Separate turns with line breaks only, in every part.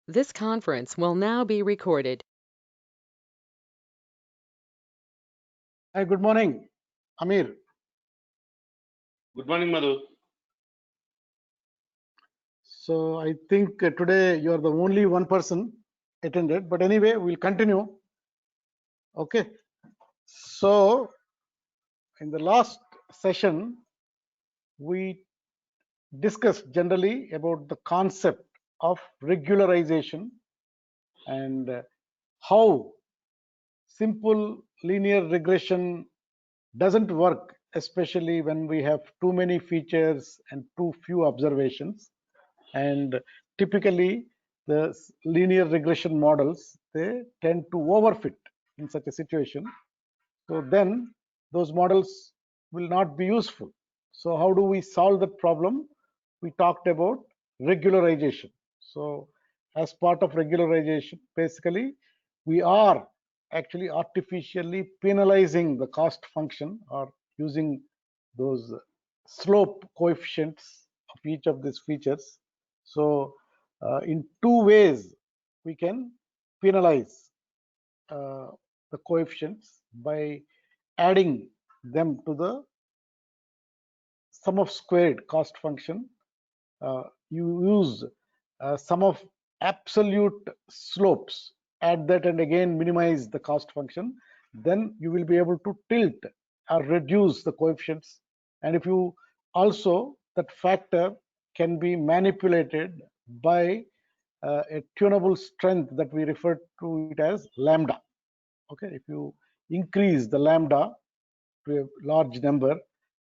This conference will now be recorded.
Hi, good morning, Amir.
Good morning, Madhu.
So I think today you are the only one person attended, but anyway, we'll continue. Okay. So in the last session, we discussed generally about the concept of regularization and how simple linear regression doesn't work, especially when we have too many features and too few observations. And typically, the linear regression models, they tend to overfit in such a situation. So then those models will not be useful. So how do we solve that problem? We talked about regularization. So as part of regularization, basically, we are actually artificially penalizing the cost function or using those slope coefficients of each of these features. So in two ways, we can penalize the coefficients by adding them to the sum of squared cost function. You use sum of absolute slopes, add that and again minimize the cost function. Then you will be able to tilt or reduce the coefficients. And if you also, that factor can be manipulated by a tunable strength that we refer to it as lambda. Okay, if you increase the lambda to a large number,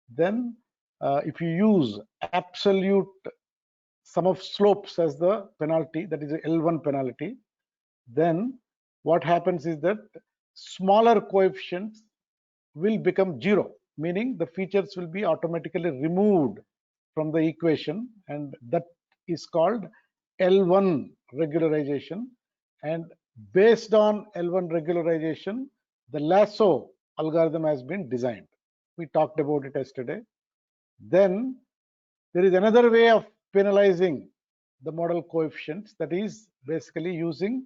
then if you use absolute sum of slopes as the penalty, that is a L1 penalty, then what happens is that smaller coefficients will become zero, meaning the features will be automatically removed from the equation, and that is called L1 regularization. And based on L1 regularization, the lasso algorithm has been designed. We talked about it yesterday. Then there is another way of penalizing the model coefficients, that is basically using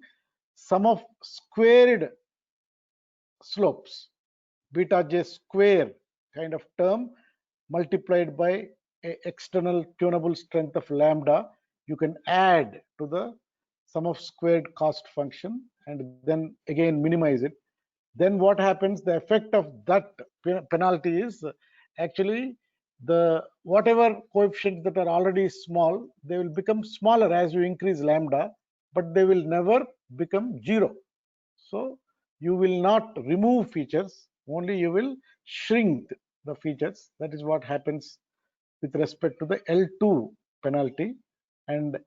sum of squared slopes, beta j square kind of term multiplied by a external tunable strength of lambda. You can add to the sum of squared cost function and then again minimize it. Then what happens, the effect of that penalty is actually the whatever coefficients that are already small, they will become smaller as you increase lambda, but they will never become zero. So you will not remove features, only you will shrink the features. That is what happens with respect to the L2 penalty. And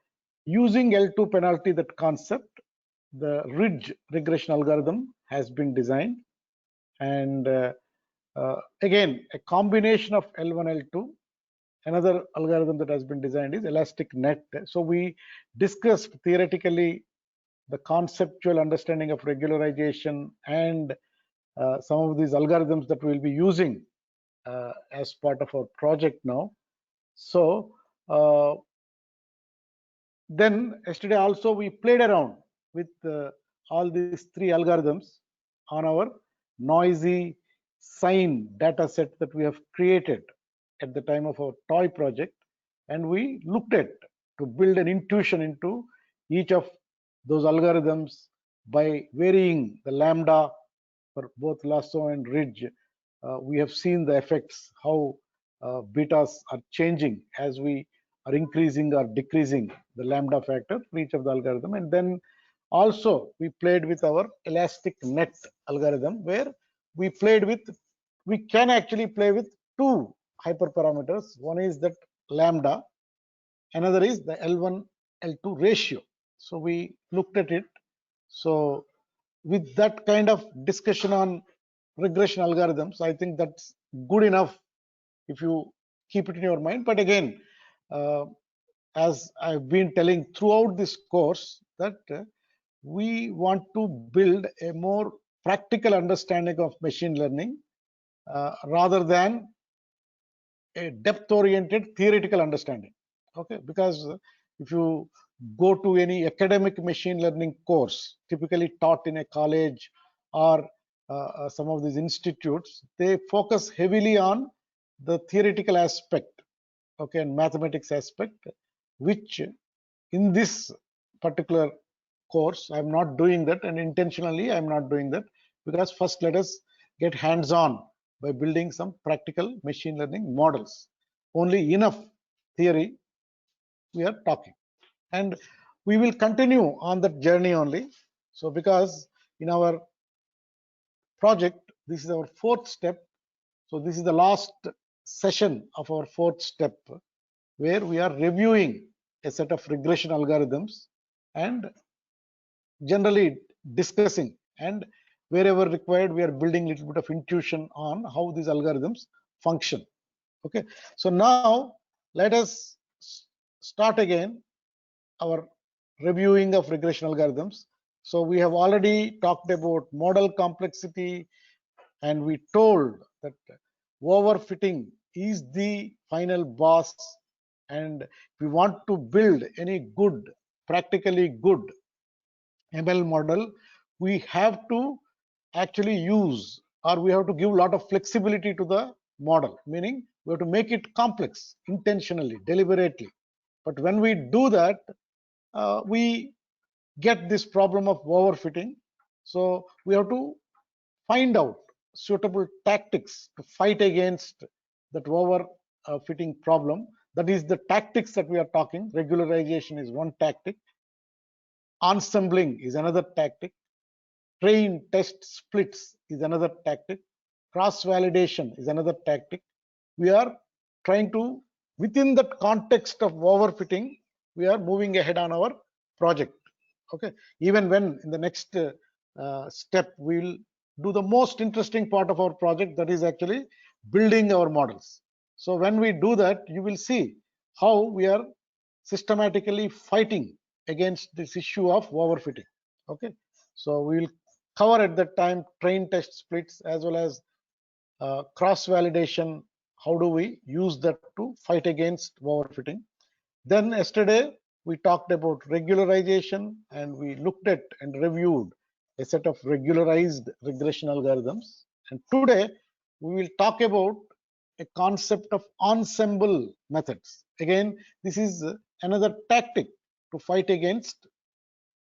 using L2 penalty, that concept, the ridge regression algorithm has been designed. And again, a combination of L1, L2. Another algorithm that has been designed is elastic net. So we discussed theoretically the conceptual understanding of regularization and some of these algorithms that we'll be using as part of our project now. So then yesterday also we played around with all these three algorithms on our noisy sine data set that we have created at the time of our toy project, and we looked at to build an intuition into each of those algorithms by varying the lambda for both lasso and ridge. We have seen the effects, how betas are changing as we are increasing or decreasing the lambda factor for each of the algorithm. And then also we played with our elastic net algorithm, where we can actually play with two hyperparameters. One is that lambda, another is the L1 L2 ratio. So we looked at it. So with that kind of discussion on regression algorithms, I think that's good enough if you keep it in your mind. But again, as I've been telling throughout this course, that we want to build a more practical understanding of machine learning rather than a depth-oriented theoretical understanding. Okay, because if you go to any academic machine learning course, typically taught in a college or some of these institutes, they focus heavily on the theoretical aspect, okay, and mathematics aspect, which in this particular course, I'm not doing that, and intentionally I'm not doing that, because first let us get hands-on by building some practical machine learning models. Only enough theory we are talking, and we will continue on that journey only. So because in our project, this is our fourth step. So this is the last session of our fourth step, where we are reviewing a set of regression algorithms and generally discussing, and wherever required, we are building a little bit of intuition on how these algorithms function. Okay, so now let us start again our reviewing of regression algorithms. So we have already talked about model complexity, and we told that overfitting is the final boss, and if we want to build any good, practically good ML model, we have to actually use, or we have to give a lot of flexibility to the model, meaning we have to make it complex intentionally, deliberately. But when we do that, we get this problem of overfitting. So we have to find out suitable tactics to fight against that overfitting problem. That is the tactics that we are talking. Regularization is one tactic. Ensembling is another tactic. Train test splits is another tactic. Cross validation is another tactic. We are trying to, within that context of overfitting, we are moving ahead on our project. Okay, even when in the next step we will do the most interesting part of our project, that is actually building our models. So when we do that, you will see how we are systematically fighting against this issue of overfitting. Okay, so we will cover at that time train test splits as well as cross validation. How do we use that to fight against overfitting? Then yesterday we talked about regularization, and we looked at and reviewed a set of regularized regression algorithms. And today we will talk about a concept of ensemble methods. Again, this is another tactic to fight against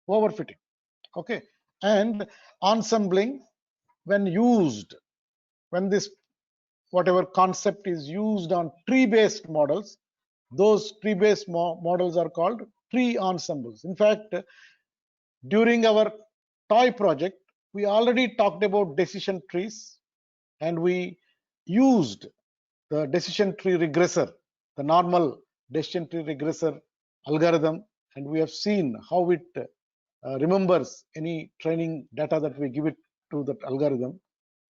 overfitting. Okay, and ensembling, when used, when this whatever concept is used on tree-based models, those tree-based models are called tree ensembles. In fact, during our toy project, we already talked about decision trees, and we used the decision tree regressor, the normal decision tree regressor algorithm, and we have seen how it remembers any training data that we give it to that algorithm.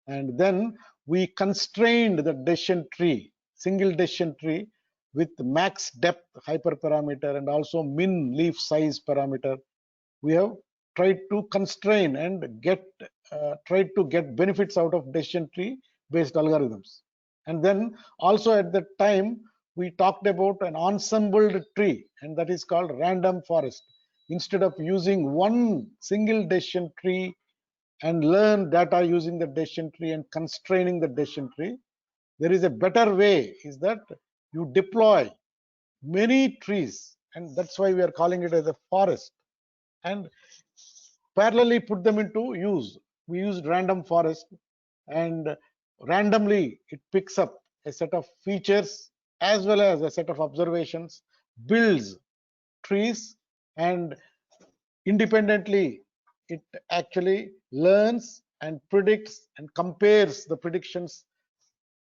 And then we constrained the decision tree, single decision tree, with max depth hyperparameter and also min leaf size parameter. We have tried to constrain and tried to get benefits out of decision tree based algorithms. And then also at that time we talked about an ensembled tree, and that is called random forest. Instead of using one single decision tree and learn data using the decision tree and constraining the decision tree, there is a better way, is that you deploy many trees, and that's why we are calling it as a forest, and parallelly put them into use. We used random forest, and randomly it picks up a set of features as well as a set of observations, builds trees, and independently it actually learns and predicts and compares the predictions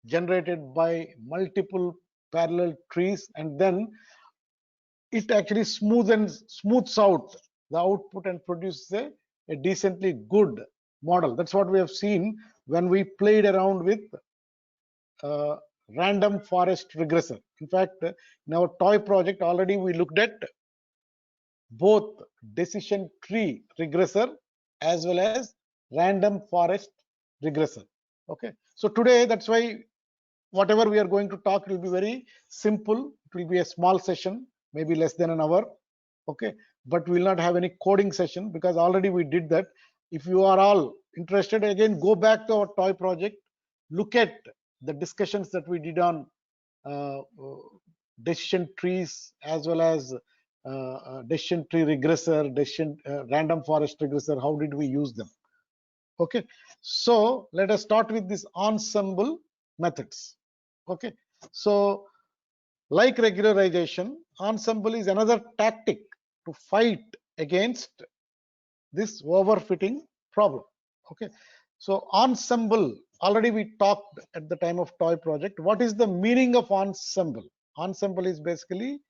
generated by multiple parallel trees, and then it actually smooths out the output and produces a decently good model. That's what we have seen when we played around with uh, random forest regressor. In fact, in our toy project already we looked at both decision tree regressor as well as random forest regressor. Okay, so today, that's why whatever we are going to talk will be very simple. It will be a small session, maybe less than an hour, Okay, but we will not have any coding session because already we did that. If you are all interested, again go back to our toy project, look at the discussions that we did on decision trees, as well as decision tree regressor, decision random forest regressor. How did we use them? Okay, so let us start with this ensemble methods. Okay, so like regularization, ensemble is another tactic to fight against this overfitting problem. Okay, so ensemble, already we talked at the time of toy project. What is the meaning of ensemble? Ensemble is basically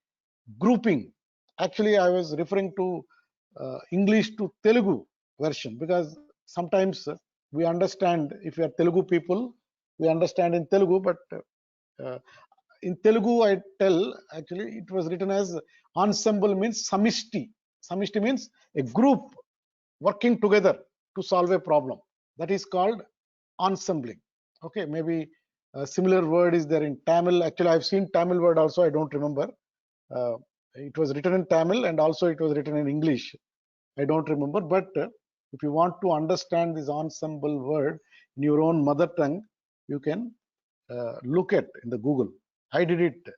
grouping. Actually, I was referring to English to Telugu version, because sometimes we understand, if you are Telugu people, we understand in Telugu, but uh, in Telugu I tell, actually it was written as ensemble means samishti. Samishti means a group working together to solve a problem. That is called ensembling. Okay, maybe a similar word is there in Tamil. Actually, I've seen Tamil word also, I don't remember. Uh, it was written in Tamil and also it was written in English. I don't remember, but if you want to understand this ensemble word in your own mother tongue, you can look at in the Google. I did it.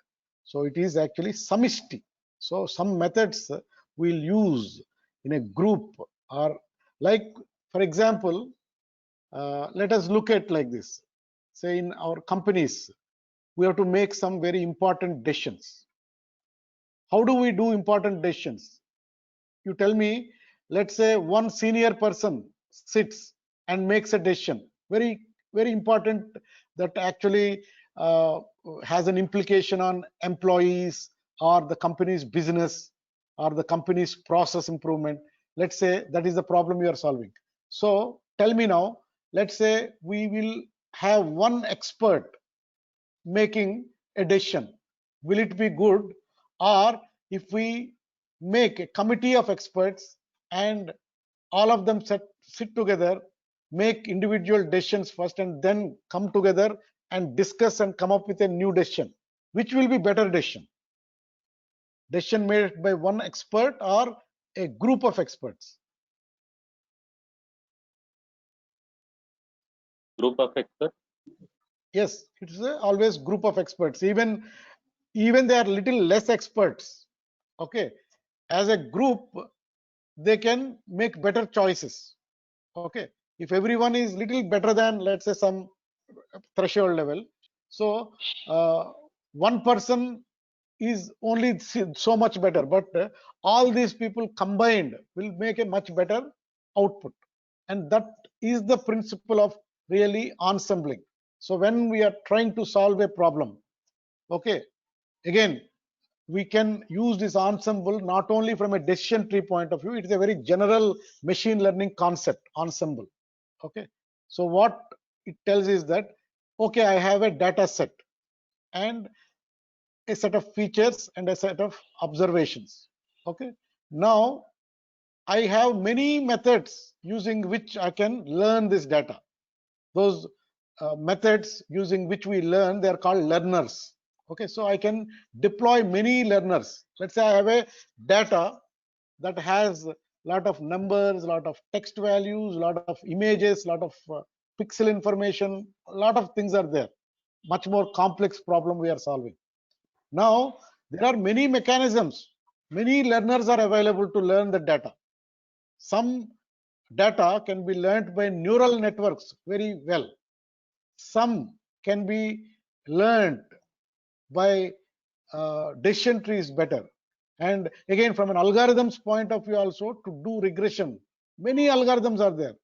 So it is actually samishti. So some methods we'll use in a group, or like, for example, let us look at like this. Say in our companies, we have to make some very important decisions. How do we do important decisions? You tell me, let's say one senior person sits and makes a decision, very very important, that actually uh, has an implication on employees or the company's business or the company's process improvement. Let's say that is the problem you are solving. So tell me now, let's say we will have one expert making a decision. Will it be good? Or if we make a committee of experts and all of them sit together, make individual decisions first, and then come together and discuss and come up with a new decision, which will be better decision? Decision made by one expert or a group of experts?
Group of experts.
Yes, it's always group of experts. Even they are little less experts. Okay, as a group, they can make better choices. Okay, if everyone is little better than, let's say, some threshold level, so one person is only so much better, but all these people combined will make a much better output. And that is the principle of really ensembling. So when we are trying to solve a problem, okay, again, we can use this ensemble not only from a decision tree point of view. It is a very general machine learning concept, ensemble. Okay, so what it tells is that, okay, I have a data set and a set of features and a set of observations. Okay, now I have many methods using which I can learn this data. Those methods using which we learn, they are called learners. Okay, so I can deploy many learners. Let's say I have a data that has a lot of numbers, a lot of text values, a lot of images, a lot of pixel information, a lot of things are there. Much more complex problem we are solving. Now there are many mechanisms, many learners are available to learn the data. Some data can be learned by neural networks very well. Some can be learned by decision trees better. And again, from an algorithms point of view also, to do regression, many algorithms are there.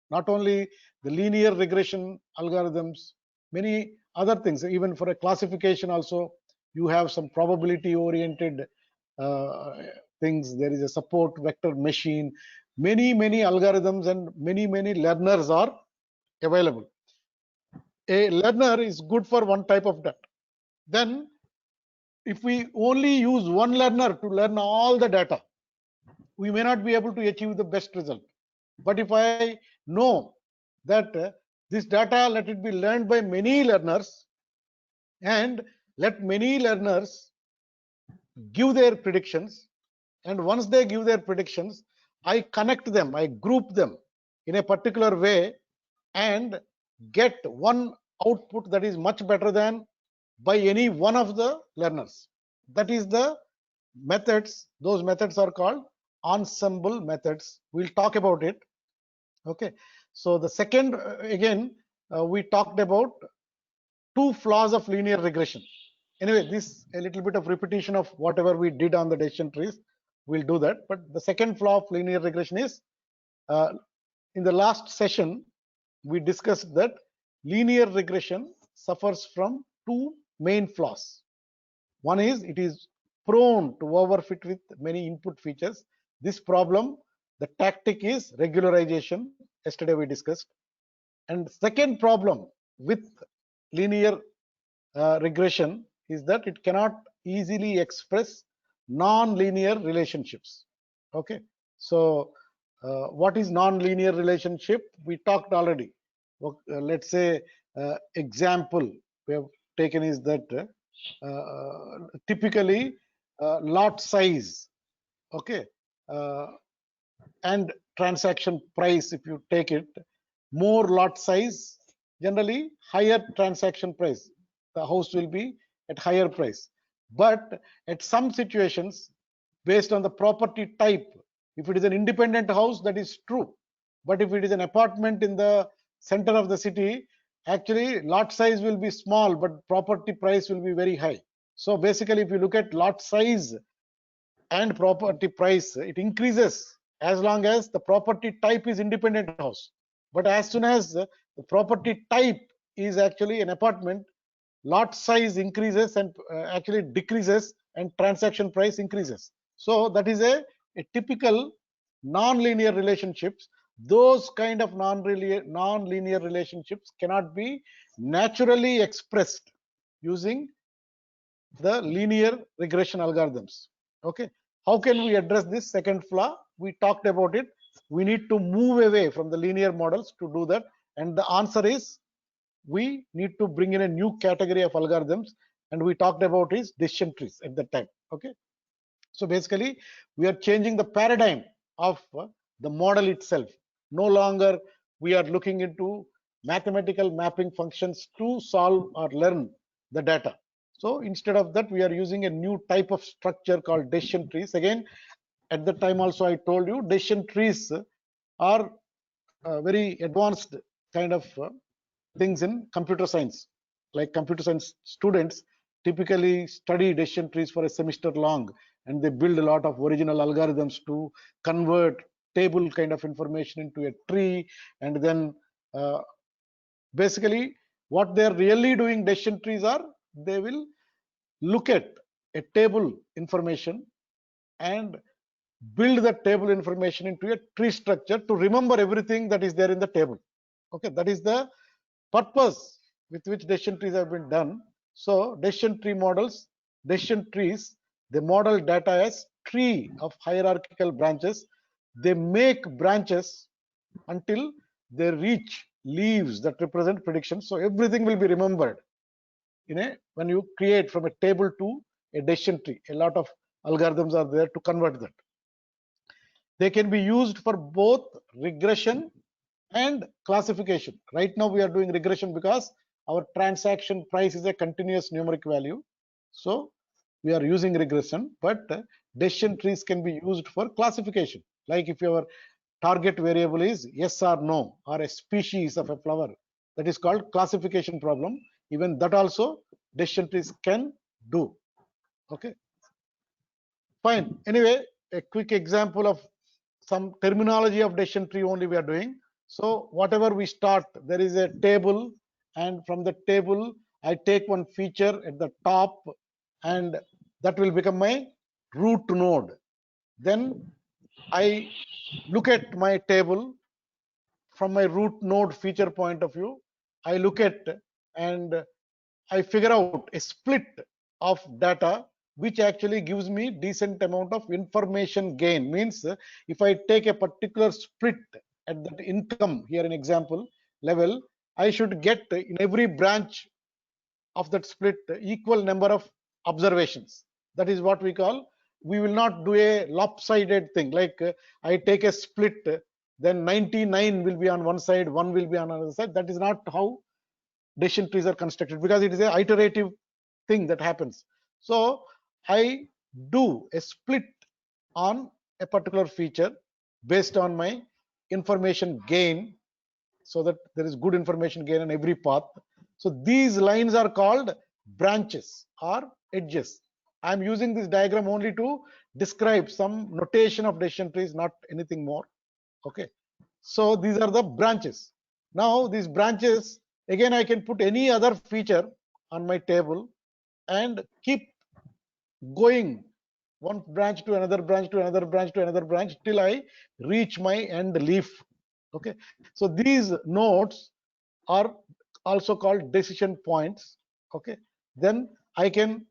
Not only the linear regression algorithms, many other things. Even for a classification also, you have some probability oriented things. There is a support vector machine. Many algorithms and many learners are available. A learner is good for one type of data. Then if we only use one learner to learn all the data, we may not be able to achieve the best result. But if I know that this data, let it be learned by many learners, and let many learners give their predictions, and once they give their predictions, I connect them, I group them in a particular way and get one output that is much better than by any one of the learners. That is the methods. Those methods are called ensemble methods. We'll talk about it. Okay. So the second, again, we talked about two flaws of linear regression. Anyway, this a little bit of repetition of whatever we did on the decision trees. We'll do that. But the second flaw of linear regression is, in the last session, we discussed that linear regression suffers from two main flaws. One is it is prone to overfit with many input features. This problem, the tactic is regularization. Yesterday we discussed. And second problem with linear regression is that it cannot easily express non-linear relationships. Okay, so what is non-linear relationship? We talked already. Let's say example we have taken is that typically lot size, okay, and transaction price, if you take it, more lot size, generally higher transaction price, the house will be at higher price. But at some situations, based on the property type, if it is an independent house, that is true. But if it is an apartment in the center of the city, actually lot size will be small, but property price will be very high. So basically, if you look at lot size and property price, it increases as long as the property type is independent house. But as soon as the property type is actually an apartment, lot size increases and actually decreases, and transaction price increases. So that is a typical non-linear relationships. Those kind of non-linear relationships cannot be naturally expressed using the linear regression algorithms. Okay, how can we address this second flaw? We talked about it. We need to move away from the linear models to do that, and the answer is we need to bring in a new category of algorithms, and we talked about is decision trees at that time. Okay, so basically we are changing the paradigm of the model itself. No longer we are looking into mathematical mapping functions to solve or learn the data. So instead of that, we are using a new type of structure called decision trees. Again, at the time also I told you, decision trees are very advanced kind of things in computer science. Like computer science students typically study decision trees for a semester long, and they build a lot of original algorithms to convert table kind of information into a tree. And then basically what they're really doing, decision trees are, they will look at a table information and build that table information into a tree structure to remember everything that is there in the table. Okay, that is the purpose with which decision trees have been done. So decision tree models, decision trees, they model data as tree of hierarchical branches. They make branches until they reach leaves that represent predictions. So everything will be remembered when you create from a table to a decision tree. A lot of algorithms are there to convert that. They can be used for both regression and classification. Right now we are doing regression because our transaction price is a continuous numeric value. So we are using regression, but decision trees can be used for classification. Like if your target variable is yes or no, or a species of a flower, that is called classification problem. Even that also decision trees can do. Okay, fine. Anyway, a quick example of some terminology of decision tree only we are doing. So whatever we start, there is a table, and from the table I take one feature at the top, and that will become my root node. Then I look at my table from my root node feature point of view. I look at and I figure out a split of data which actually gives me decent amount of information gain. Means if I take a particular split at that income, here an example level, I should get in every branch of that split equal number of observations. That is what we call we will not do a lopsided thing like I take a split, then 99 will be on one side, 1 will be on another side. That is not how decision trees are constructed, because it is a iterative thing that happens. So I do a split on a particular feature based on my information gain, so that there is good information gain on every path. So these lines are called branches or edges. I am using this diagram only to describe some notation of decision trees, not anything more. Okay, so these are the branches. Now these branches, again I can put any other feature on my table and keep going one branch to another branch to another branch to another branch till I reach my end leaf. Okay, so these nodes are also called decision points. Okay, then I can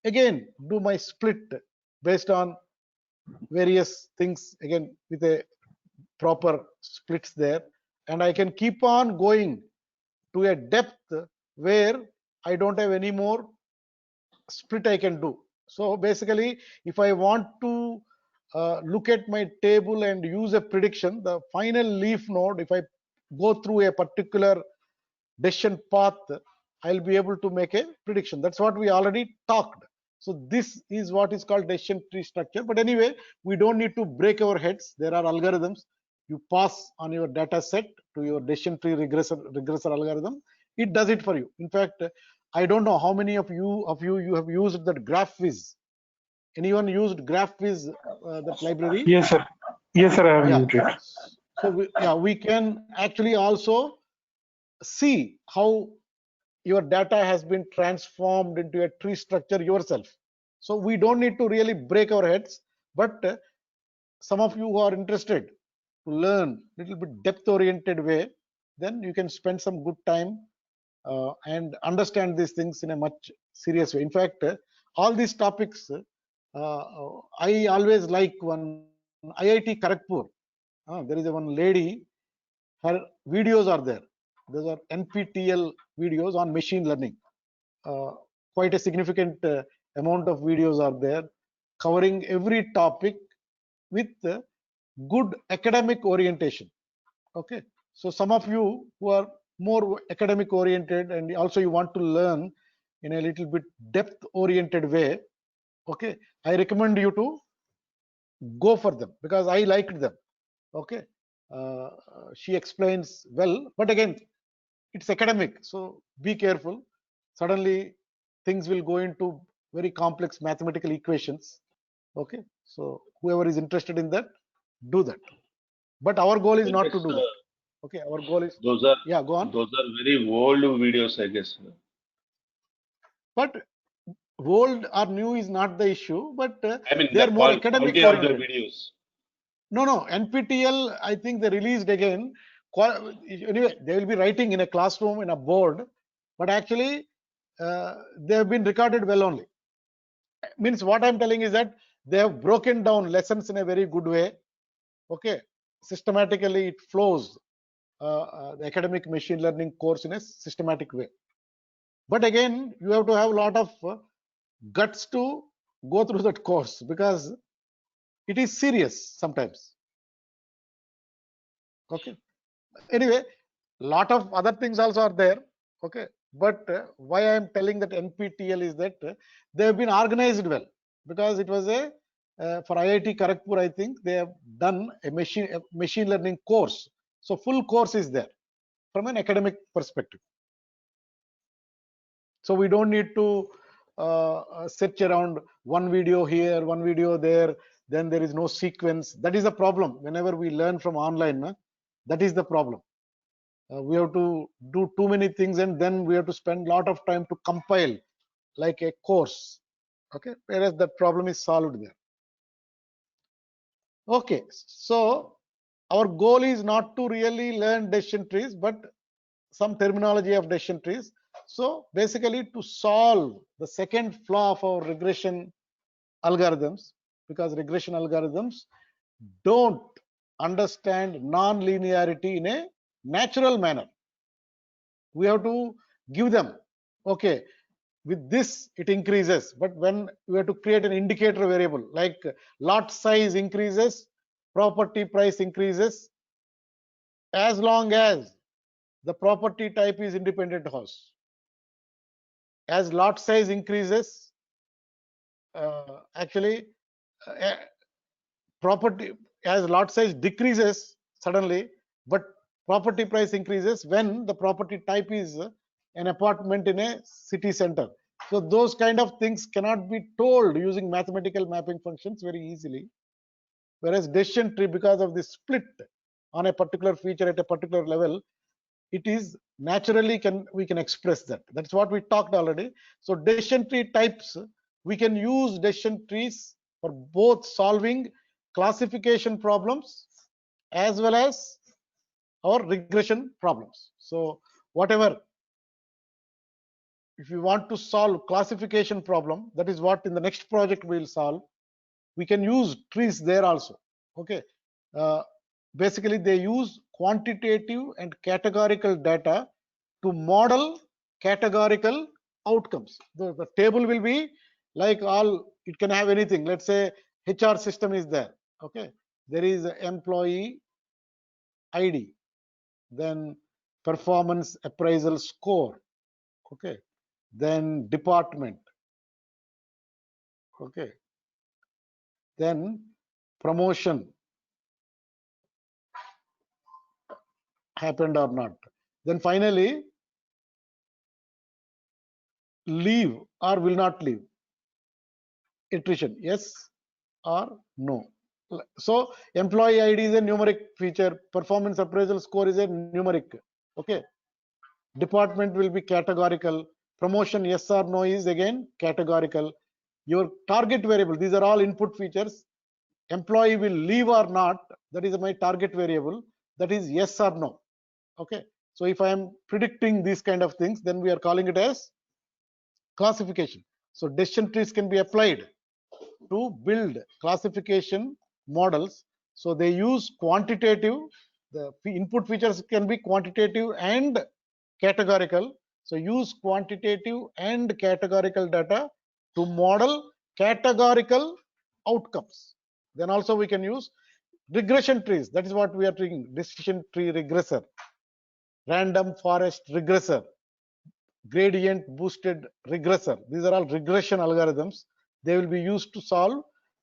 again do my split based on various things, again with a proper splits there, and I can keep on going to a depth where I don't have any more split I can do. So basically, if I want to look at my table and use a prediction, the final leaf node, if I go through a particular decision path, I'll be able to make a prediction. That's what we already talked. So this is what is called decision tree structure. But anyway, we don't need to break our heads. There are algorithms. You pass on your data set to your decision tree regressor algorithm. It does it for you. In fact, I don't know how many of you have used that GraphViz. Anyone used GraphViz, that library?
Yes, sir. Yes, sir. I have
Yeah.
used it.
So we can actually also see how your data has been transformed into a tree structure yourself. So we don't need to really break our heads, but some of you who are interested to learn little bit depth oriented way, then you can spend some good time and understand these things in a much serious way. In fact, all these topics, I always like one IIT Kharagpur. There is one lady, her videos are there. Those are NPTEL videos on machine learning. Quite a significant amount of videos are there covering every topic with good academic orientation. Okay, so some of you who are more academic oriented and also you want to learn in a little bit depth oriented way, okay, I recommend you to go for them because I liked them. Okay, she explains well, but again it's academic, so be careful. Suddenly things will go into very complex mathematical equations. Okay, so whoever is interested in that, do that, but our goal is
I
not
guess,
to do that. Okay, our goal is,
those are
yeah, go on.
very old videos, I guess.
But old or new is not the issue, but
I mean,
they are
the
more academic
quality of the
oriented.
videos.
No, NPTEL, I think they released again. Anyway, they will be writing in a classroom in a board, but actually they have been recorded well only. Means what I'm telling is that they have broken down lessons in a very good way. Okay, systematically it flows the academic machine learning course in a systematic way. But again, you have to have a lot of guts to go through that course because it is serious sometimes. Okay, anyway, lot of other things also are there. Okay, but why I am telling that NPTEL is that they have been organized well, because it was a for IIT Kharagpur, I think they have done a machine learning course. So full course is there from an academic perspective. So we don't need to search around one video here, one video there, then there is no sequence. That is the problem. Whenever we learn from online, that is the problem. We have to do too many things and then we have to spend a lot of time to compile like a course. Okay, whereas that problem is solved there. Okay, so our goal is not to really learn decision trees, but some terminology of decision trees. So basically to solve the second flaw of our regression algorithms, because regression algorithms don't understand non-linearity in a natural manner. We have to give them, okay, with this it increases, but when we have to create an indicator variable like lot size increases, property price increases, as long as the property type is independent house. As lot size increases, actually property, as lot size decreases suddenly, but property price increases when the property type is an apartment in a city center. So those kind of things cannot be told using mathematical mapping functions very easily. Whereas decision tree, because of the split on a particular feature at a particular level, it is naturally we can express that. That's what we talked already. So decision tree types, we can use decision trees for both solving classification problems as well as our regression problems. So whatever, if you want to solve classification problem, that is what in the next project we will solve, we can use trees there also. Okay, basically they use quantitative and categorical data to model categorical outcomes. The table will be like all, it can have anything. Let's say HR system is there. Okay, there is employee ID, then performance appraisal score. Okay, then department. Okay, then promotion happened or not. Then finally leave or will not leave, attrition, yes or no. So employee ID is a numeric feature, performance appraisal score is a numeric. Okay, department will be categorical, promotion yes or no is again categorical. Your target variable, these are all input features. Employee will leave or not, that is my target variable, that is yes or no. Okay, so if I am predicting these kind of things, then we are calling it as classification. So decision trees can be applied to build classification models. So they use quantitative, the input features can be quantitative and categorical. So use quantitative and categorical data to model categorical outcomes. Then also we can use regression trees. That is what we are taking, decision tree regressor, random forest regressor, gradient boosted regressor. These are all regression algorithms. They will be used to solve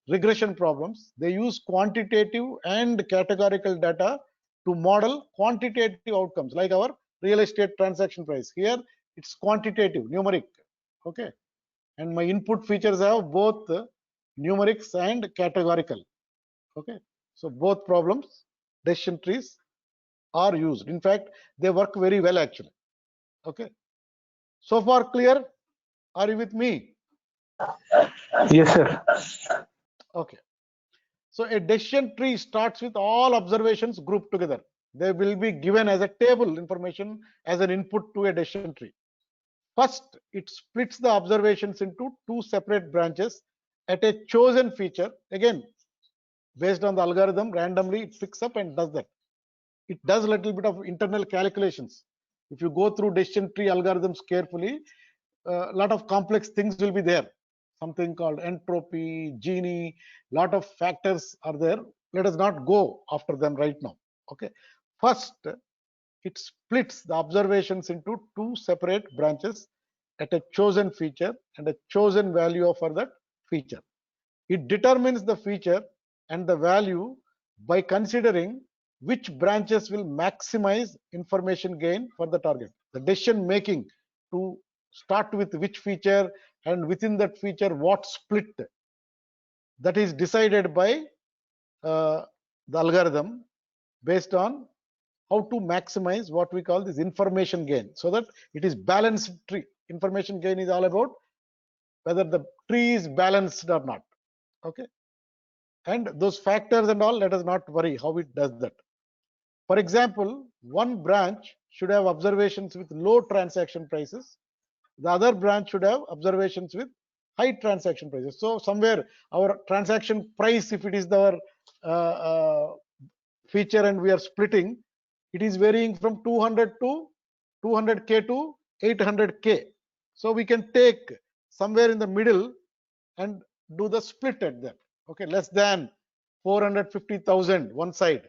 regression problems. They use quantitative and categorical data to model quantitative outcomes, like our real estate transaction price. Here it's quantitative, numeric. Okay, and my input features have both numerics and categorical. Okay, so both problems, decision trees are used. In fact, they work very well actually. Okay, so far clear? Are you with me?
Yes, sir.
Okay. So a decision tree starts with all observations grouped together. They will be given as a table information as an input to a decision tree. First, it splits the observations into two separate branches at a chosen feature. Again, based on the algorithm, randomly it picks up and does that. It does a little bit of internal calculations. If you go through decision tree algorithms carefully, a lot of complex things will be there. Something called entropy, Gini, lot of factors are there. Let us not go after them right now. Okay. First, it splits the observations into two separate branches at a chosen feature and a chosen value for that feature. It determines the feature and the value by considering which branches will maximize information gain for the target. The decision making to start with which feature and within that feature what split, that is decided by the algorithm based on how to maximize what we call this information gain, so that it is balanced tree. Information gain is all about whether the tree is balanced or not. Okay, and those factors and all, let us not worry how it does that. For example, one branch should have observations with low transaction prices, the other branch should have observations with high transaction prices. So somewhere our transaction price, if it is the feature and we are splitting, it is varying from 200 to 200K to 800K. So we can take somewhere in the middle and do the split at that. Okay, less than 450,000 one side,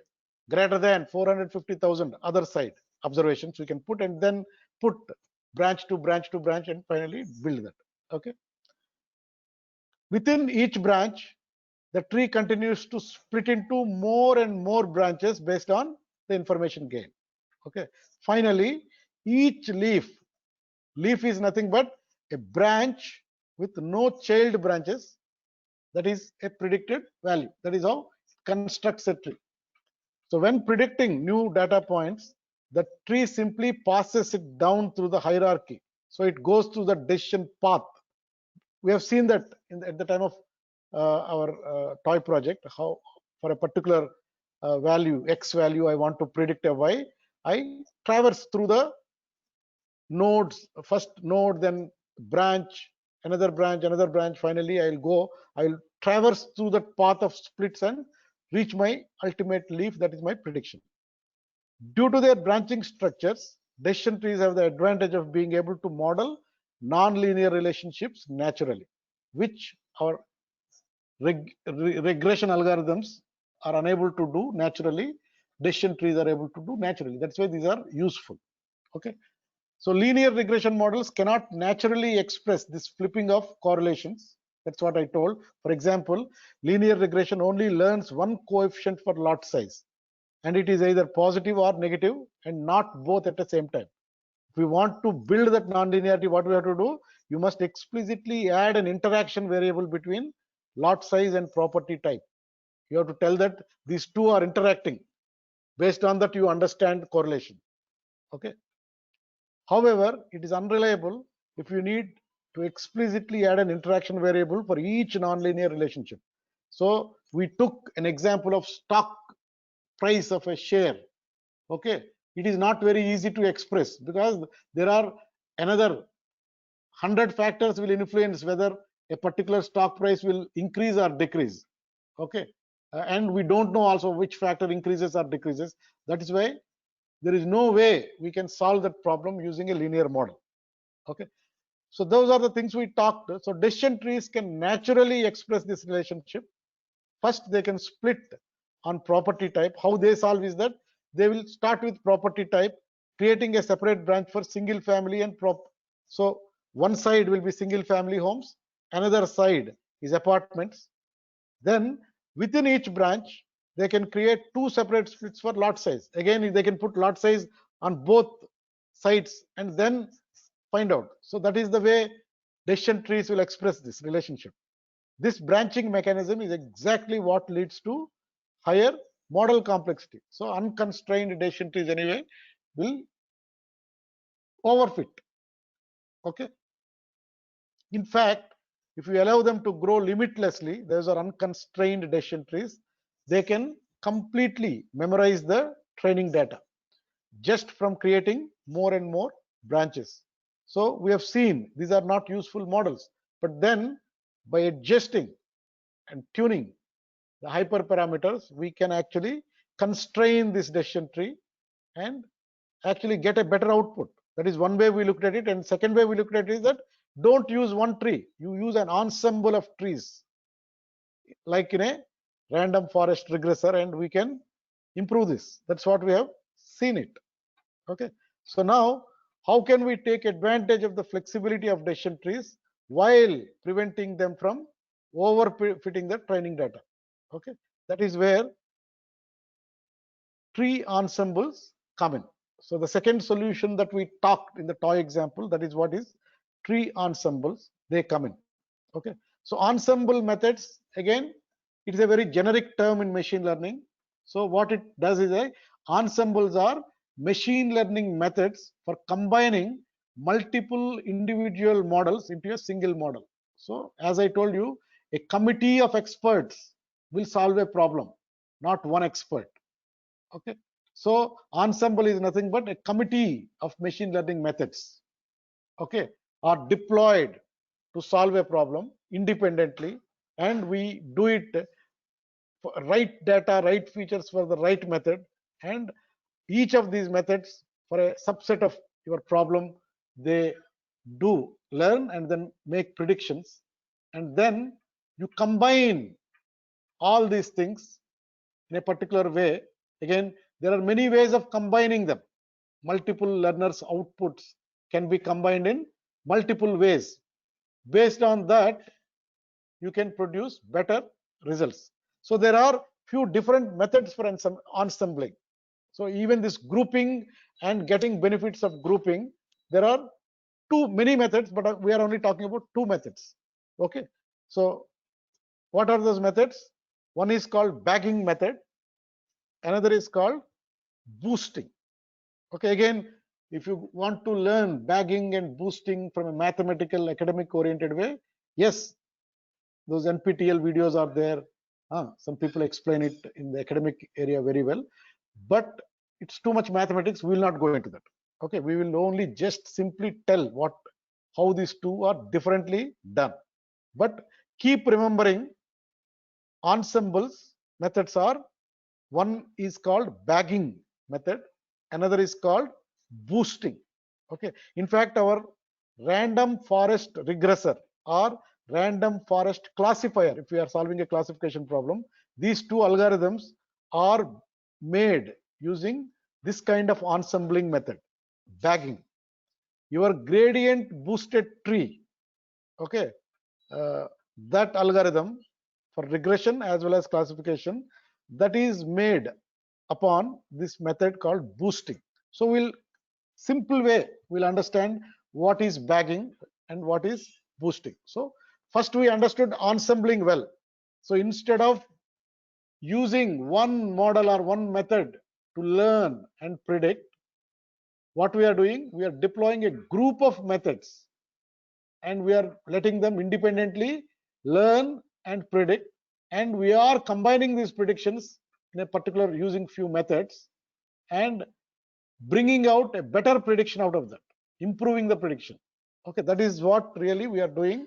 greater than 450,000 other side observations we can put, and then put branch to branch to branch, and finally build that. Okay. Within each branch, the tree continues to split into more and more branches based on the information gained. Okay. Finally, each leaf is nothing but a branch with no child branches. That is a predicted value. That is how it constructs a tree. So when predicting new data points, the tree simply passes it down through the hierarchy. So it goes through the decision path. We have seen that at the time of our toy project, how for a particular value, X value, I want to predict a Y, I traverse through the nodes, first node, then branch, another branch. Finally, I'll traverse through the path of splits and reach my ultimate leaf. That is my prediction. Due to their branching structures, decision trees have the advantage of being able to model non-linear relationships naturally, which our regression algorithms are unable to do naturally. Decision trees are able to do naturally. That's why these are useful. Okay. So linear regression models cannot naturally express this flipping of correlations. That's what I told. For example, linear regression only learns one coefficient for lot size, and it is either positive or negative, and not both at the same time. If we want to build that nonlinearity, what we have to do? You must explicitly add an interaction variable between lot size and property type. You have to tell that these two are interacting. Based on that, you understand correlation. Okay. However, it is unreliable if you need to explicitly add an interaction variable for each nonlinear relationship. So we took an example of stock price of a share. Okay, it is not very easy to express because there are another 100 factors will influence whether a particular stock price will increase or decrease. Okay, and we don't know also which factor increases or decreases. That is why there is no way we can solve that problem using a linear model. Okay, so those are the things we talked. So decision trees can naturally express this relationship. First, they can split on property type. How they solve is that they will start with property type, creating a separate branch for single family and prop. So one side will be single family homes, another side is apartments. Then within each branch, they can create two separate splits for lot size. Again, they can put lot size on both sides and then find out. So that is the way decision trees will express this relationship. This branching mechanism is exactly what leads to higher model complexity. So unconstrained decision trees anyway will overfit. Okay. In fact, if you allow them to grow limitlessly, those are unconstrained decision trees, they can completely memorize the training data just from creating more and more branches. So we have seen these are not useful models, but then by adjusting and tuning the hyperparameters, we can actually constrain this decision tree and actually get a better output. That is one way we looked at it. And second way we looked at it is that don't use one tree, you use an ensemble of trees like in a random forest regressor, and we can improve this. That's what we have seen it. Okay, so now how can we take advantage of the flexibility of decision trees while preventing them from overfitting the training data? Okay, that is where tree ensembles come in. So the second solution that we talked in the toy example, that is what is tree ensembles, they come in. Okay, so ensemble methods, again, it is a very generic term in machine learning. So what it does is ensembles are machine learning methods for combining multiple individual models into a single model. So as I told you, a committee of experts will solve a problem, not one expert. Okay, so ensemble is nothing but a committee of machine learning methods, okay, are deployed to solve a problem independently, and we do it for right data, right features for the right method, and each of these methods for a subset of your problem, they do learn and then make predictions, and then you combine all these things in a particular way. Again, there are many ways of combining them. Multiple learners' outputs can be combined in multiple ways. Based on that, you can produce better results. So there are few different methods for ensembling. So even this grouping and getting benefits of grouping, there are many methods, but we are only talking about 2 methods. Okay. So what are those methods? One is called bagging method. Another is called boosting. Okay. Again, if you want to learn bagging and boosting from a mathematical academic oriented way, yes, those NPTEL videos are there. Some people explain it in the academic area very well, but it's too much mathematics. We will not go into that. Okay, we will only just simply tell how these two are differently done. But keep remembering, ensembles methods are, one is called bagging method, another is called boosting. Okay, in fact, our random forest regressor or random forest classifier, if we are solving a classification problem, these two algorithms are made using this kind of ensembling method, bagging. Your gradient boosted tree, okay, that algorithm for regression as well as classification, that is made upon this method called boosting. So we'll simple way we'll understand what is bagging and what is boosting. So first we understood ensembling well. So instead of using one model or one method to learn and predict, what we are doing, we are deploying a group of methods and we are letting them independently learn and predict, and we are combining these predictions in a particular using few methods and bringing out a better prediction out of that, improving the prediction. Okay, that is what really we are doing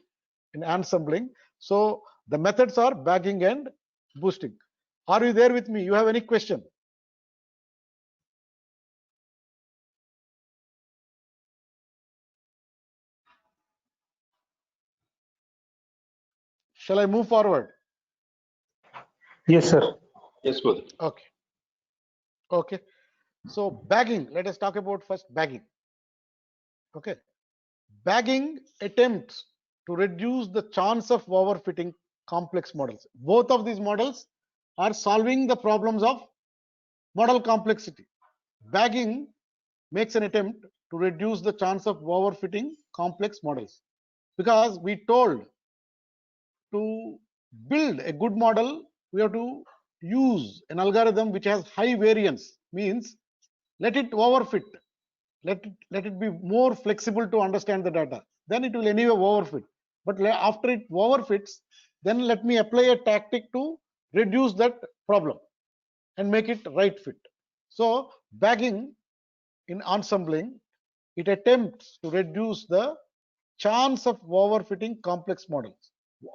in ensembling. So the methods are bagging and boosting. Are you there with me? You have any question? Shall I move forward?
Yes, sir.
Yes, brother.
Okay. Okay. So bagging, let us talk about first bagging. Okay. Bagging attempts to reduce the chance of overfitting complex models. Both of these models are solving the problems of model complexity. Bagging makes an attempt to reduce the chance of overfitting complex models, because we told to build a good model, we have to use an algorithm which has high variance, means let it overfit, let it be more flexible to understand the data, then it will anyway overfit. But after it overfits, then let me apply a tactic to reduce that problem and make it right fit. So bagging in ensembling, it attempts to reduce the chance of overfitting complex models.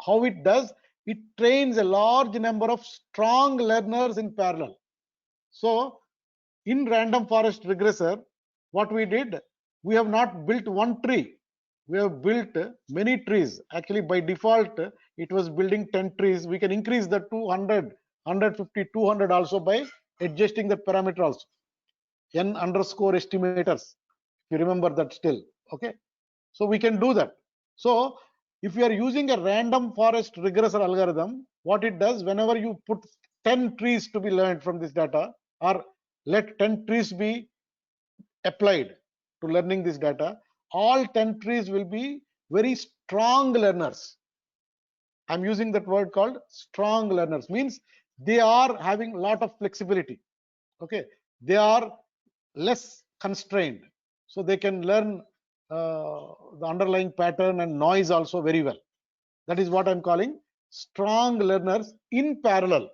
How it does? It trains a large number of strong learners in parallel. So in random forest regressor, what we did, we have not built one tree, we have built many trees. Actually, by default, it was building 10 trees. We can increase that to 100, 150, 200 also by adjusting the parameter also. N underscore estimators, if you remember that still. Okay, so we can do that. So if you are using a random forest regressor algorithm, what it does, whenever you put 10 trees to be learned from this data, or let 10 trees be applied to learning this data, all 10 trees will be very strong learners. I'm using that word called strong learners, means they are having a lot of flexibility. Okay, they are less constrained, so they can learn the underlying pattern and noise also very well. That is what I'm calling strong learners in parallel,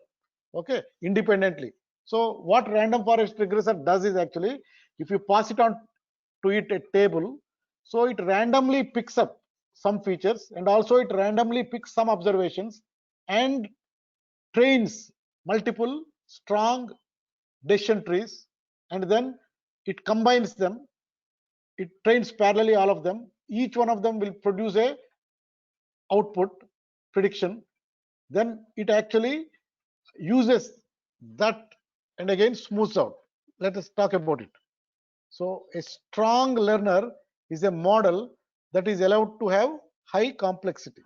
okay, independently. So what random forest regressor does is, actually, if you pass it on to it a table, so it randomly picks up some features and also it randomly picks some observations and trains multiple strong decision trees, and then it combines them, it trains parallelly all of them, each one of them will produce a output prediction. Then it actually uses that and again smooths out. Let us talk about it. So a strong learner is a model that is allowed to have high complexity.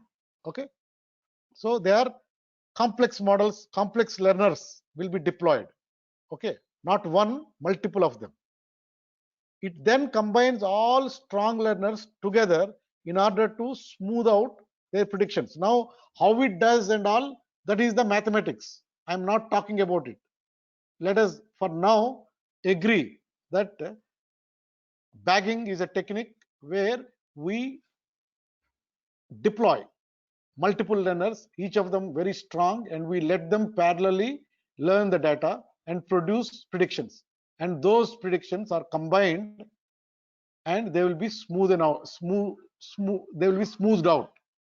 Okay. So they are complex models, complex learners will be deployed. Okay. Not one, multiple of them. It then combines all strong learners together in order to smooth out their predictions. Now, how it does and all, that is the mathematics. I'm not talking about it. Let us for now agree that bagging is a technique where we deploy multiple learners, each of them very strong, and we let them parallelly learn the data and produce predictions. And those predictions are combined and they will be smoothed out, they will be smoothed out.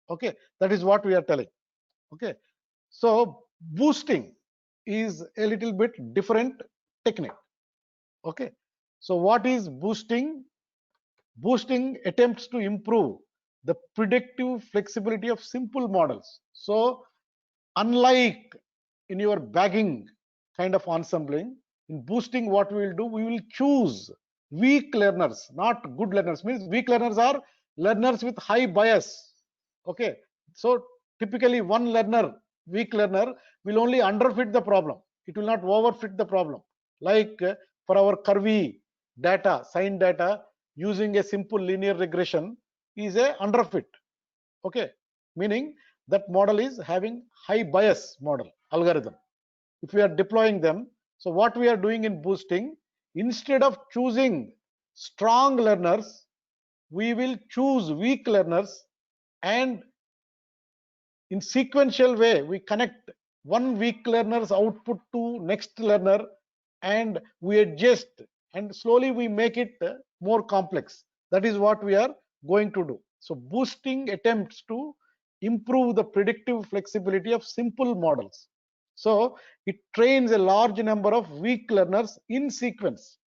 Okay, that is what we are telling. Okay, so boosting is a little bit different technique. Okay, so what is boosting? Boosting attempts to improve the predictive flexibility of simple models. So unlike in your bagging kind of ensembling, in boosting what we will do, we will choose weak learners, not good learners. Means weak learners are learners with high bias. Okay, so typically one learner, weak learner, will only underfit the problem. It will not overfit the problem. Like for our curvy data, sign data, using a simple linear regression is a underfit. Okay, meaning that model is having high bias model algorithm. If we are deploying them, so what we are doing in boosting, instead of choosing strong learners, we will choose weak learners, and in sequential way we connect one weak learner's output to next learner, and we adjust and slowly we make it more complex. That is what we are going to do. So boosting attempts to improve the predictive flexibility of simple models. So it trains a large number of weak learners in sequence.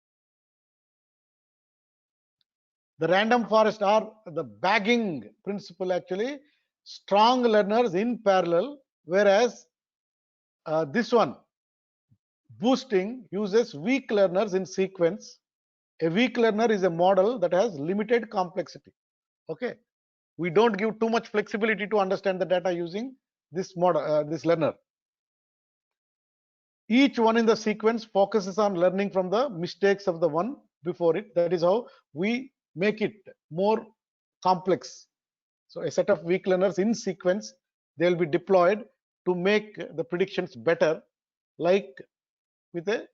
The random forest or the bagging principle, actually strong learners in parallel, whereas this one boosting uses weak learners in sequence. A weak learner is a model that has limited complexity. Okay, we don't give too much flexibility to understand the data using this model, this learner. Each one in the sequence focuses on learning from the mistakes of the one before it. That is how we make it more complex. So a set of weak learners in sequence, they will be deployed to make the predictions better, like with a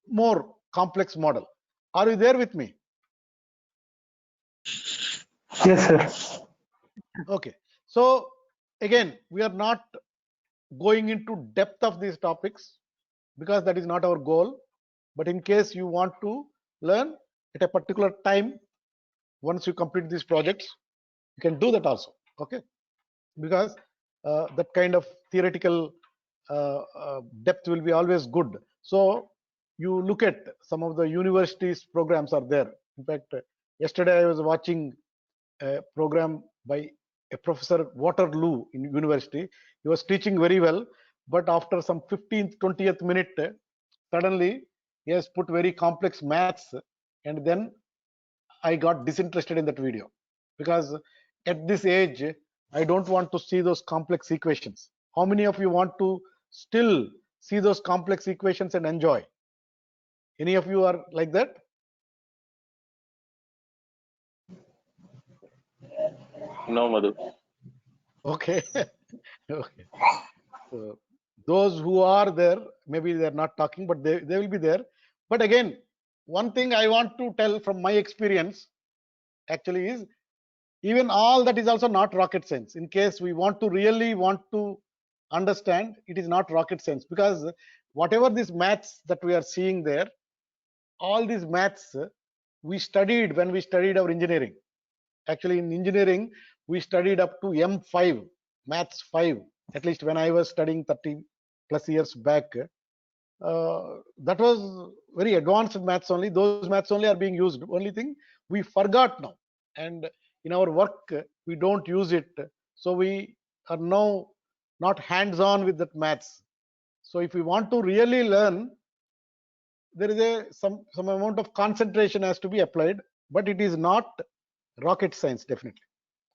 more complex model. Are you there with me?
Yes, sir.
Okay, so again, we are not going into depth of these topics because that is not our goal. But in case you want to learn at a particular time, once you complete these projects, you can do that also. Okay, because that kind of theoretical depth will be always good. So you look at some of the universities programs are there. In fact, yesterday I was watching a program by a professor Waterloo in university. He was teaching very well, but after some 15th 20th minute, suddenly he has put very complex maths, and then I got disinterested in that video, because at this age I don't want to see those complex equations. How many of you want to still see those complex equations and enjoy? Any of you are like that?
No, Madhu.
Okay. Okay. So those who are there, maybe they're not talking, but they will be there. But again, one thing I want to tell from my experience actually is, even all that is also not rocket science. In case we really want to understand, it is not rocket science, because whatever these maths that we are seeing there, all these maths we studied when we studied our engineering. Actually, in engineering, we studied up to M5, maths 5, at least when I was studying 30 plus years back. That was very advanced maths only. Those maths only are being used. Only thing, we forgot now, and in our work we don't use it, so we are now not hands on with that maths. So if we want to really learn, there is some amount of concentration has to be applied, but it is not rocket science, definitely.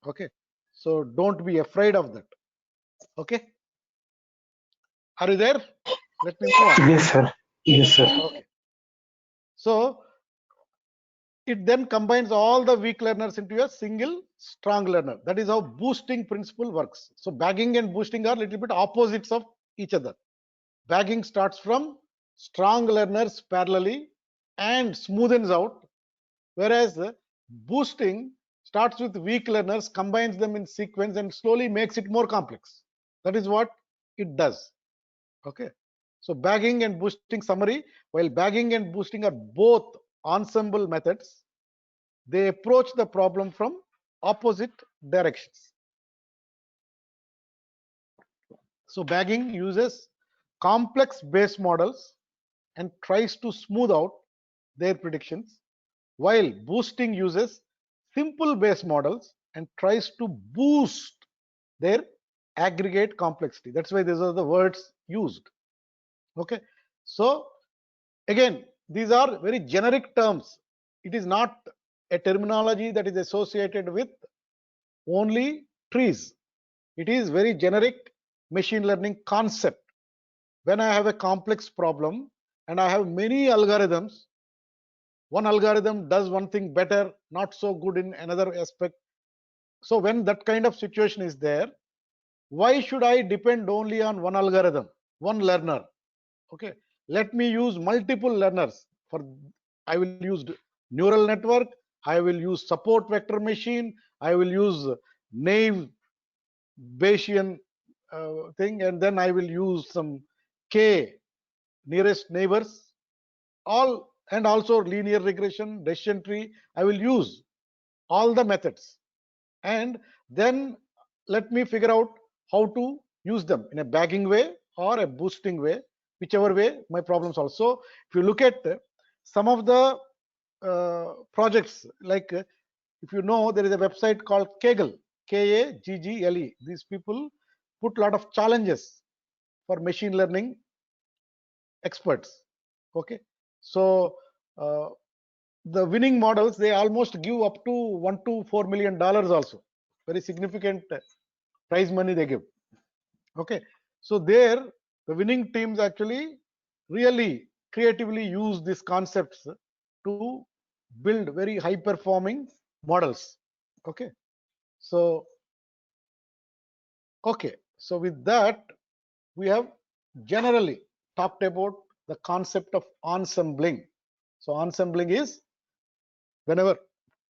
Okay, so don't be afraid of that. Okay, are you there? Let me move on.
Yes, sir. Yes, sir.
Okay, so it then combines all the weak learners into a single strong learner. That is how boosting principle works. So bagging and boosting are little bit opposites of each other. Bagging starts from strong learners parallelly and smoothens out, whereas boosting starts with weak learners, combines them in sequence, and slowly makes it more complex. That is what it does. Okay, so bagging and boosting summary. While bagging and boosting are both ensemble methods, they approach the problem from opposite directions. So bagging uses complex base models and tries to smooth out their predictions, while boosting uses simple base models and tries to boost their aggregate complexity. That's why these are the words used. Okay, so again, these are very generic terms. It is not a terminology that is associated with only trees. It is very generic machine learning concept. When I have a complex problem and I have many algorithms, one algorithm does one thing better, not so good in another aspect. So when that kind of situation is there, why should I depend only on one algorithm, one learner? Okay, let me use multiple learners. For I will use neural network, I will use support vector machine, I will use naive Bayesian thing, and then I will use some k nearest neighbors, all, and also linear regression, decision tree. I will use all the methods, and then let me figure out how to use them in a bagging way or a boosting way, whichever way my problem solves. So if you look at some of the projects, like if you know, there is a website called Kaggle, Kaggle. These people put a lot of challenges for machine learning experts. Okay, so the winning models, they almost give up to $1 to $4 million also. Very significant prize money they give. Okay, so there the winning teams actually really creatively use these concepts to build very high performing models. Okay, so with that, we have generally talked about the concept of ensembling. So ensembling is, whenever,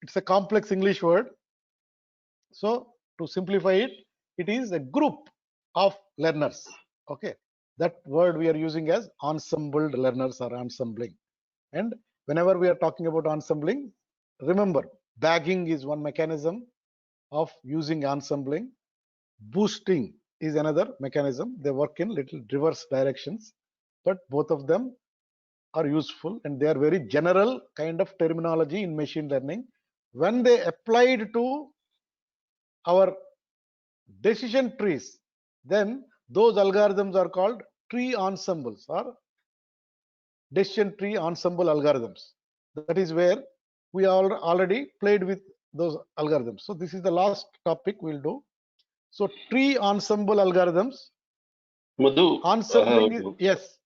it's a complex English word, so to simplify it, it is a group of learners. Okay, that word we are using as ensembled learners or ensembling. And whenever we are talking about ensembling, remember, bagging is one mechanism of using ensembling. Boosting is another mechanism. They work in little reverse directions, but both of them are useful, and they are very general kind of terminology in machine learning. When they applied to our decision trees, then those algorithms are called tree ensembles or decision tree ensemble algorithms. That is where we already played with those algorithms. So this is the last topic we'll do. So tree ensemble algorithms.
Madhu,
Ensembling, yes,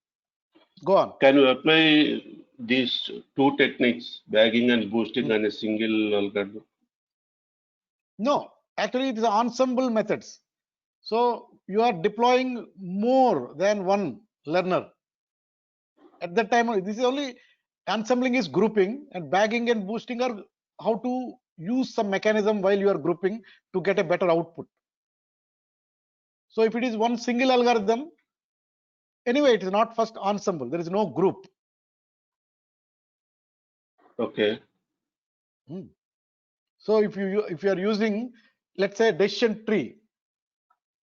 go on.
can you apply these two techniques, bagging and boosting, on a single algorithm?
No, actually it is ensemble methods. So you are deploying more than one learner. At that time, this is only, ensembling is grouping, and bagging and boosting are how to use some mechanism while you are grouping to get a better output. So if it is one single algorithm, anyway, it is not first ensemble. There is no group.
Okay.
So if you are using, let's say, decision tree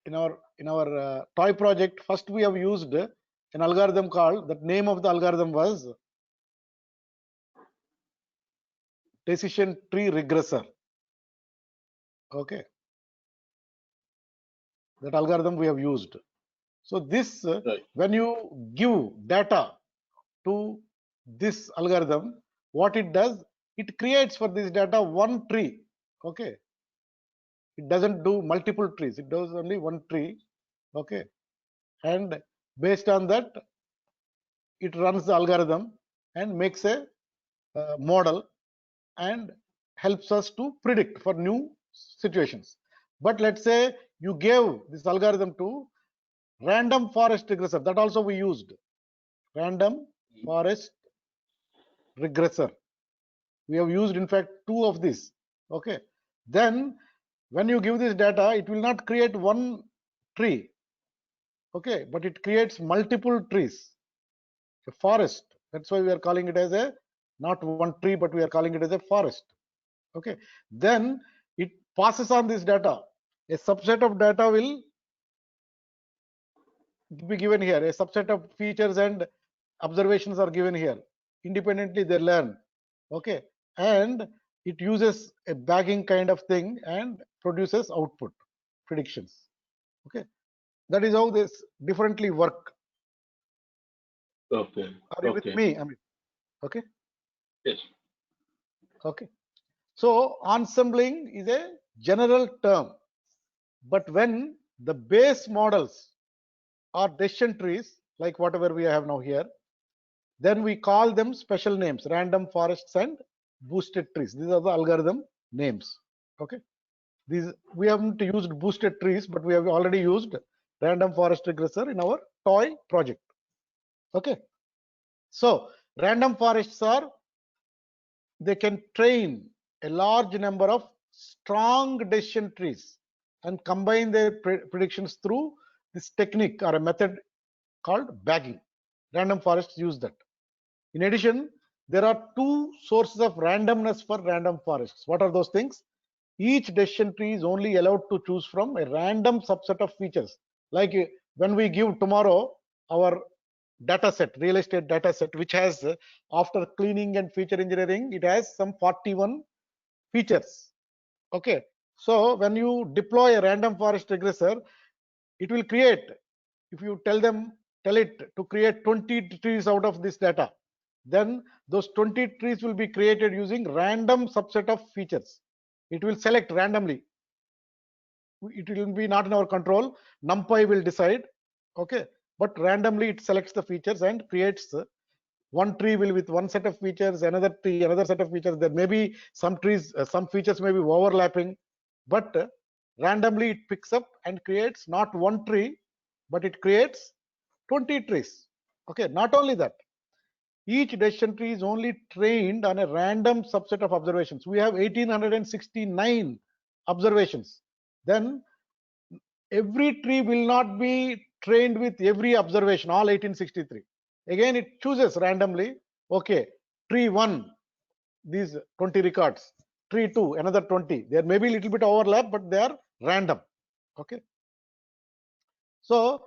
in our toy project, first we have used an algorithm called, the name of the algorithm was decision tree regressor. Okay, that algorithm we have used. So this,
Right.
when you give data to this algorithm, what it does, it creates for this data one tree. Okay, it doesn't do multiple trees, it does only one tree. Okay, and based on that, it runs the algorithm and makes a model and helps us to predict for new situations. But let's say you gave this algorithm to random forest regressor, that also we used random forest regressor. We have used, in fact, two of these. Okay, then when you give this data, it will not create one tree. Okay, but it creates multiple trees, a forest. That's why we are calling it as a, not one tree, but we are calling it as a forest. Okay, then it passes on this data. A subset of data will be given here. A subset of features and observations are given here. Independently they learn. Okay, and it uses a bagging kind of thing and produces output predictions. Okay, that is how this differently work.
Okay.
Are you with
Okay.
me? I mean, okay.
Yes.
Okay. So ensembling is a general term, but when the base models are decision trees, like whatever we have now here, then we call them special names, random forests and boosted trees. These are the algorithm names. Okay. These, we haven't used boosted trees, but we have already used random forest regressor in our toy project. Okay. So random forests are, they can train a large number of strong decision trees and combine their predictions through this technique or a method called bagging. Random forests use that. In addition, there are two sources of randomness for random forests. What are those things? Each decision tree is only allowed to choose from a random subset of features. Like when we give tomorrow our data set, real estate data set, which has, after cleaning and feature engineering, it has some 41 features. Okay, so when you deploy a random forest regressor, it will create, if you tell it to create 20 trees out of this data, then those 20 trees will be created using random subset of features. It will select randomly. It will be not in our control. NumPy will decide. Okay, but randomly it selects the features and creates one tree will with one set of features, another tree, another set of features. There may be some trees, some features may be overlapping, but randomly it picks up and creates not one tree, but it creates 20 trees. Okay, not only that, each decision tree is only trained on a random subset of observations. We have 1869 observations. Then every tree will not be trained with every observation, all 1863. Again, it chooses randomly. Okay, tree 1, these 20 records. Tree 2, another 20. There may be a little bit overlap, but they are random. Okay. So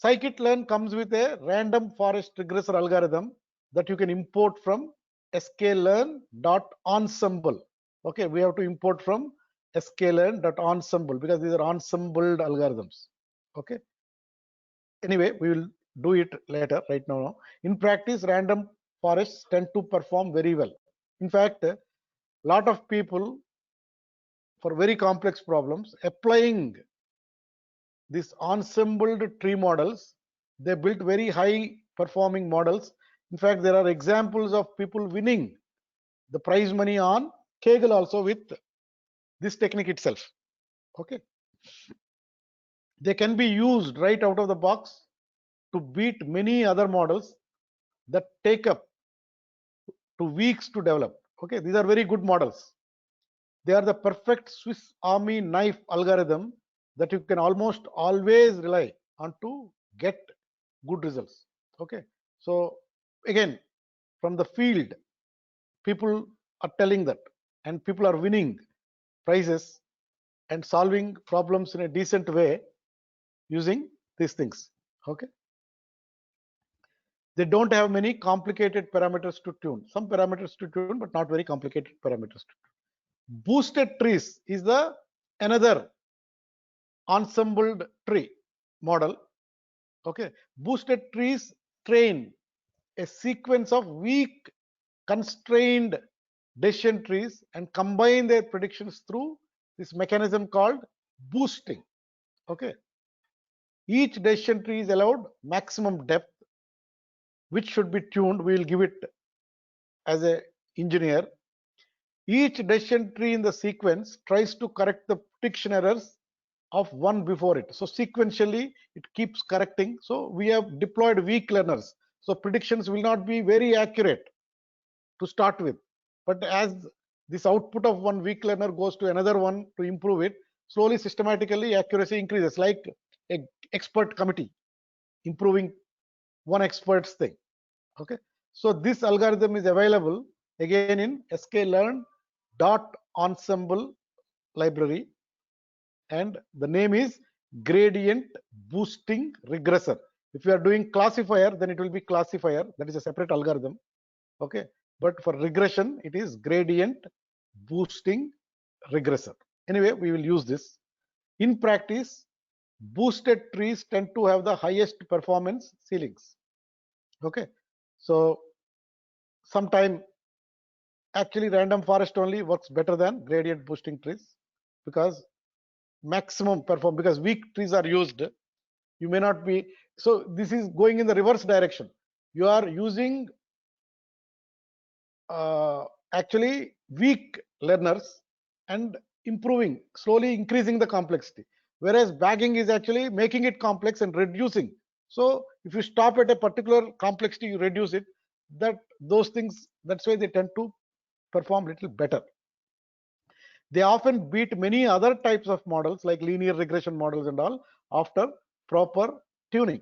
scikit-learn comes with a random forest regressor algorithm that you can import from sklearn.ensemble. Okay, we have to import from sklearn.ensemble because these are ensembled algorithms. Okay. Anyway, we will do it later. Right now, in practice, random forests tend to perform very well. In fact, a lot of people, for very complex problems, applying these ensembled tree models, they built very high performing models. In fact, there are examples of people winning the prize money on Kaggle also with this technique itself. Okay, they can be used right out of the box to beat many other models that take up to weeks to develop. Okay, these are very good models. They are the perfect Swiss Army knife algorithm that you can almost always rely on to get good results. Okay, so again, from the field, people are telling that, and people are winning prizes and solving problems in a decent way using these things. Okay, They don't have many complicated parameters to tune. Some parameters to tune, but not very complicated parameters to tune. Boosted trees is the another ensembled tree model. Okay, boosted trees train a sequence of weak constrained decision trees and combine their predictions through this mechanism called boosting. Okay, each decision tree is allowed maximum depth, which should be tuned. We will give it as a engineer. Each decision tree in the sequence tries to correct the prediction errors of one before it. So sequentially it keeps correcting. So we have deployed weak learners. So predictions will not be very accurate to start with, but as this output of one weak learner goes to another one to improve it, slowly systematically accuracy increases, like a expert committee improving one expert's thing. Okay, so this algorithm is available again in sklearn.ensemble library, and the name is gradient boosting regressor. If you are doing classifier, then it will be classifier, that is a separate algorithm. Okay, but for regression it is gradient boosting regressor. Anyway, we will use this. In practice, boosted trees tend to have the highest performance ceilings. Okay, so sometime actually random forest only works better than gradient boosting trees, because maximum perform, because weak trees are used. You may not be, so this is going in the reverse direction. You are using actually weak learners and improving, slowly increasing the complexity, whereas bagging is actually making it complex and reducing. So if you stop at a particular complexity, you reduce it, those things, that's why they tend to perform little better. They often beat many other types of models like linear regression models and all after proper tuning.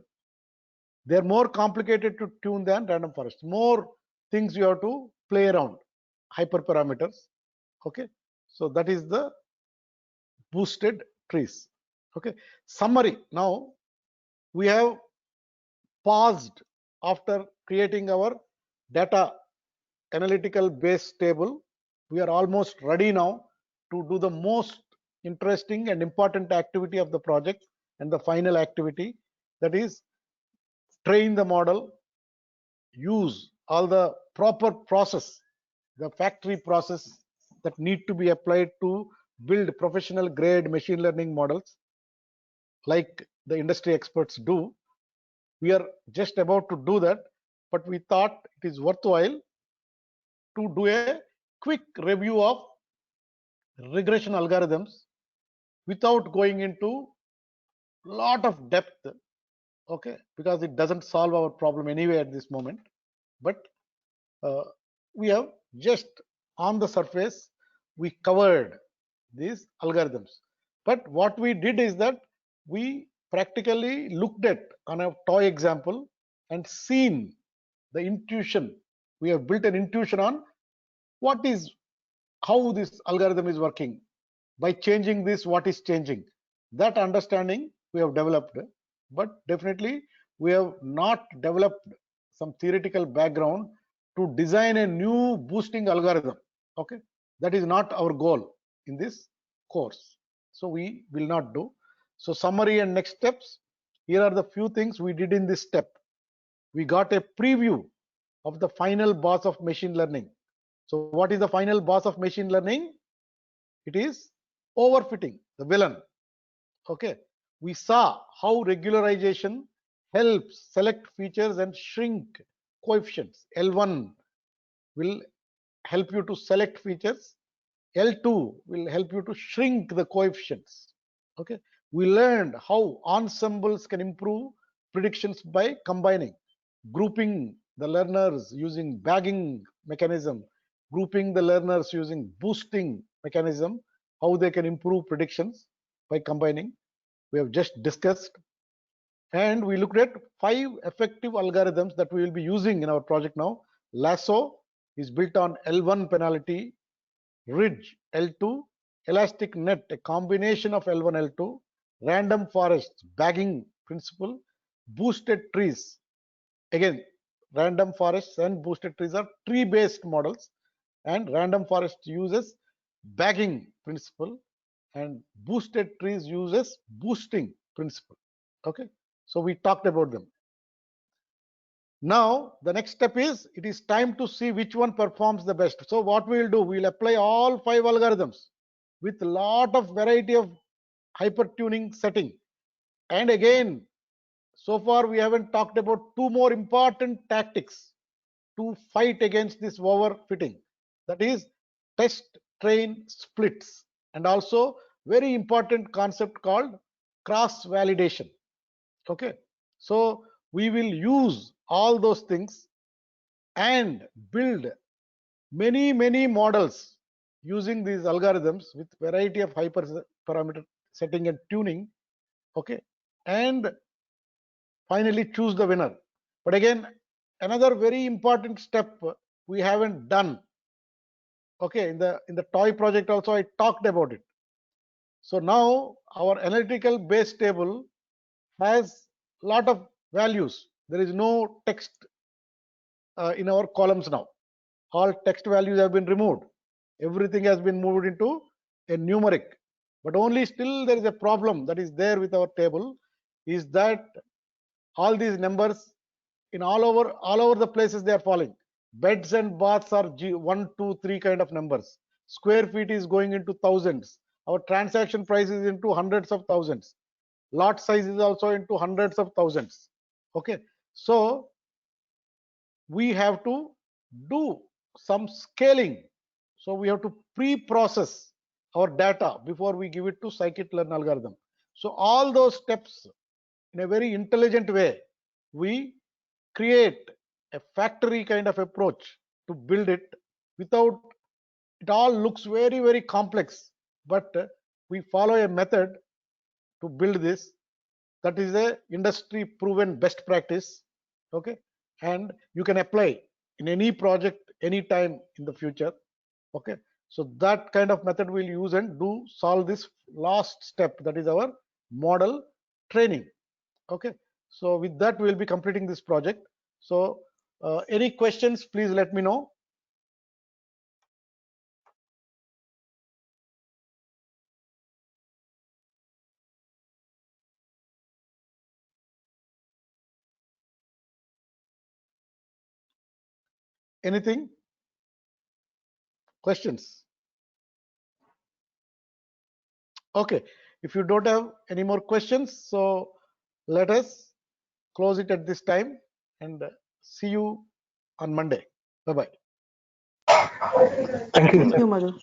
They're more complicated to tune than random forest. More things you have to play around, hyperparameters. Okay, so that is the boosted trees. Okay, summary. Now we have paused after creating our data analytical base table. We are almost ready now to do the most interesting and important activity of the project, and the final activity, that is train the model, use all the proper process, the factory process that need to be applied to build professional grade machine learning models like the industry experts do. We are just about to do that, but we thought it is worthwhile to do a quick review of regression algorithms without going into lot of depth. Okay, because it doesn't solve our problem anyway at this moment, but we have just on the surface we covered these algorithms. But what we did is that we practically looked at on a toy example and seen the intuition. We have built an intuition on how this algorithm is working. By changing this, what is changing? That understanding we have developed, but definitely we have not developed some theoretical background to design a new boosting algorithm. Okay, that is not our goal in this course, so we will not do. So summary and next steps, here are the few things we did in this step. We got a preview of the final boss of machine learning. So what is the final boss of machine learning? It is overfitting, the villain. Okay, we saw how regularization helps select features and shrink coefficients. L1 will help you to select features, L2 will help you to shrink the coefficients. Okay, we learned how ensembles can improve predictions by combining, grouping the learners using bagging mechanism, grouping the learners using boosting mechanism, how they can improve predictions by combining. We have just discussed, and we looked at 5 effective algorithms that we will be using in our project now. Lasso is built on L1 penalty, Ridge L2, elastic net, a combination of L1 L2, random forests, bagging principle, boosted trees, again random forests and boosted trees are tree-based models, and random forest uses bagging principle, and boosted trees uses boosting principle. Okay, so we talked about them. Now the next step is, it is time to see which one performs the best. So what we will do, we will apply all 5 algorithms with a lot of variety of hyper tuning setting. And again, so far we haven't talked about 2 more important tactics to fight against this overfitting, that is test train splits, and also very important concept called cross validation. Okay, so we will use all those things and build many models using these algorithms with variety of hyperparameter setting and tuning. Okay, and finally choose the winner. But again, another very important step we haven't done. Okay, in the toy project also I talked about it. So now our analytical base table has lot of values. There is no text in our columns now. All text values have been removed. Everything has been moved into a numeric. But only still there is a problem that is there with our table, is that all these numbers in all over the places they are falling. Beds and baths are 1, 2, 3 kind of numbers. Square feet is going into thousands. Our transaction price is into hundreds of thousands. Lot size is also into hundreds of thousands. Okay, so we have to do some scaling. So we have to pre-process our data before we give it to scikit-learn algorithm. So all those steps, in a very intelligent way, we create a factory kind of approach to build it. Without, it all looks very complex, but we follow a method to build this. That is a industry proven best practice. Okay, and you can apply in any project anytime in the future. Okay, so that kind of method we'll use and do solve this last step, that is our model training. Okay, so with that we'll be completing this project. So any questions, please let me know. Anything? Questions? Okay, if you don't have any more questions, so let us close it at this time and see you on Monday. Bye bye.
Thank you,
Thank
sir.
you, Madhu.